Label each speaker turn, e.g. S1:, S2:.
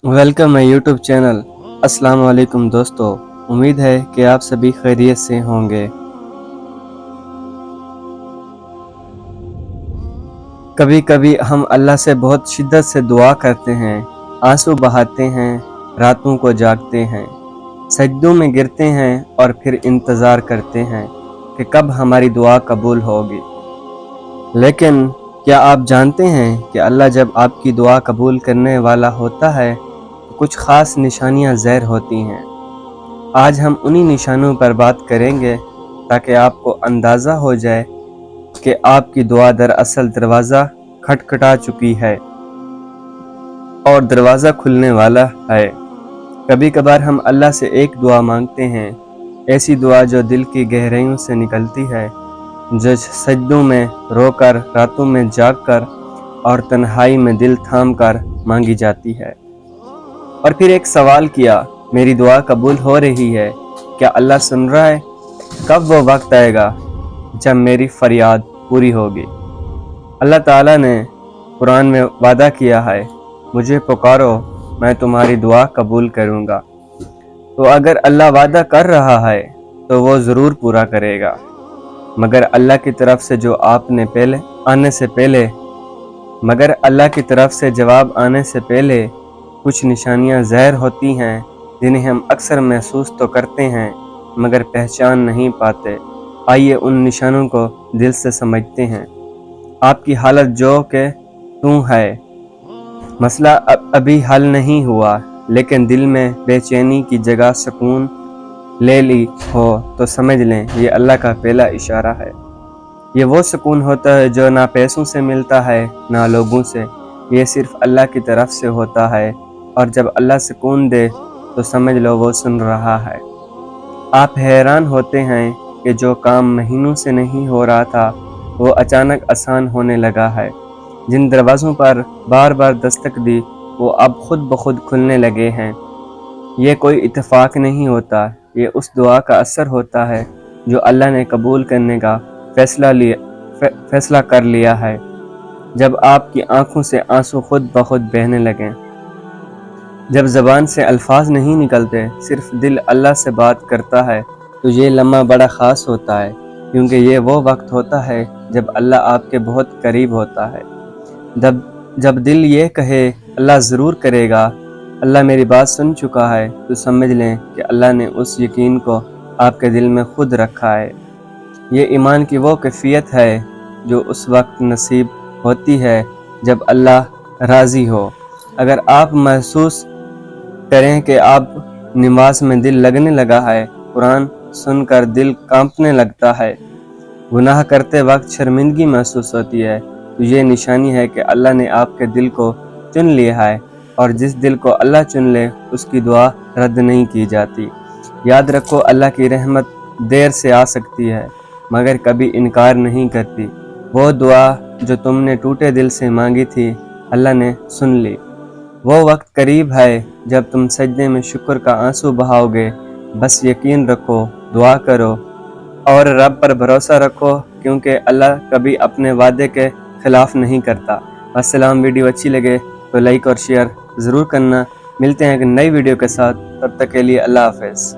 S1: Welcome my YouTube channel. अस्सलाम वालेकुम दोस्तों, उम्मीद है कि आप सभी खैरियत से होंगे। कभी कभी हम अल्लाह से बहुत शिद्दत से दुआ करते हैं, आंसू बहाते हैं, रातों को जागते हैं, सजदों में गिरते हैं और फिर इंतज़ार करते हैं कि कब हमारी दुआ कबूल होगी। लेकिन क्या आप जानते हैं कि अल्लाह जब आपकी दुआ कबूल करने वाला होता है तो कुछ ख़ास निशानियां ज़ाहिर होती हैं। आज हम उन्हीं निशानों पर बात करेंगे ताकि आपको अंदाज़ा हो जाए कि आपकी दुआ दरअसल दरवाज़ा खटखटा चुकी है और दरवाज़ा खुलने वाला है। कभी कभार हम अल्लाह से एक दुआ मांगते हैं, ऐसी दुआ जो दिल की गहराइयों से निकलती है, जो सजदों में रोकर, रातों में जागकर और तन्हाई में दिल थाम कर मांगी जाती है। और फिर एक सवाल किया, मेरी दुआ कबूल हो रही है, क्या अल्लाह सुन रहा है? कब वो वक्त आएगा जब मेरी फरियाद पूरी होगी? अल्लाह ताला ने कुरान में वादा किया है, मुझे पुकारो, मैं तुम्हारी दुआ कबूल करूँगा। तो अगर अल्लाह वादा कर रहा है तो वो ज़रूर पूरा करेगा। मगर अल्लाह की तरफ से जवाब आने से पहले कुछ निशानियां ज़ाहिर होती हैं जिन्हें हम अक्सर महसूस तो करते हैं मगर पहचान नहीं पाते। आइए उन निशानों को दिल से समझते हैं। आपकी हालत जो कि तू है, मसला अभी हल नहीं हुआ लेकिन दिल में बेचैनी की जगह सुकून ले ली हो तो समझ लें ये अल्लाह का पहला इशारा है। ये वो सुकून होता है जो ना पैसों से मिलता है ना लोगों से, ये सिर्फ अल्लाह की तरफ से होता है। और जब अल्लाह सुकून दे तो समझ लो वो सुन रहा है। आप हैरान होते हैं कि जो काम महीनों से नहीं हो रहा था वो अचानक आसान होने लगा है। जिन दरवाज़ों पर बार बार दस्तक दी वो अब खुद ब खुद खुलने लगे हैं। ये कोई इत्तेफाक नहीं होता, ये उस दुआ का असर होता है जो अल्लाह ने कबूल करने का फैसला कर लिया है। जब आपकी आंखों से आंसू खुद ब खुद बहने लगें, जब ज़बान से अल्फाज नहीं निकलते, सिर्फ दिल अल्लाह से बात करता है, तो ये लम्हा बड़ा ख़ास होता है, क्योंकि ये वो वक्त होता है जब अल्लाह आपके बहुत करीब होता है। जब दिल ये कहे अल्लाह ज़रूर करेगा, अल्लाह मेरी बात सुन चुका है, तो समझ लें कि अल्लाह ने उस यकीन को आपके दिल में खुद रखा है। ये ईमान की वो कैफियत है जो उस वक्त नसीब होती है जब अल्लाह राज़ी हो। अगर आप महसूस करें कि आप नमाज में दिल लगने लगा है, कुरान सुनकर दिल कांपने लगता है, गुनाह करते वक्त शर्मिंदगी महसूस होती है, तो ये निशानी है कि अल्लाह ने आपके दिल को चुन लिया है। और जिस दिल को अल्लाह चुन ले उसकी दुआ रद्द नहीं की जाती। याद रखो, अल्लाह की रहमत देर से आ सकती है मगर कभी इनकार नहीं करती। वो दुआ जो तुमने टूटे दिल से मांगी थी, अल्लाह ने सुन ली। वो वक्त करीब है जब तुम सजदे में शुक्र का आंसू बहाओगे। बस यकीन रखो, दुआ करो और रब पर भरोसा रखो, क्योंकि अल्लाह कभी अपने वादे के खिलाफ नहीं करता। अस्सलाम। वीडियो अच्छी लगे तो लाइक और शेयर ज़रूर करना। मिलते हैं एक नई वीडियो के साथ, तब तक के लिए अल्लाह हाफ़िज़।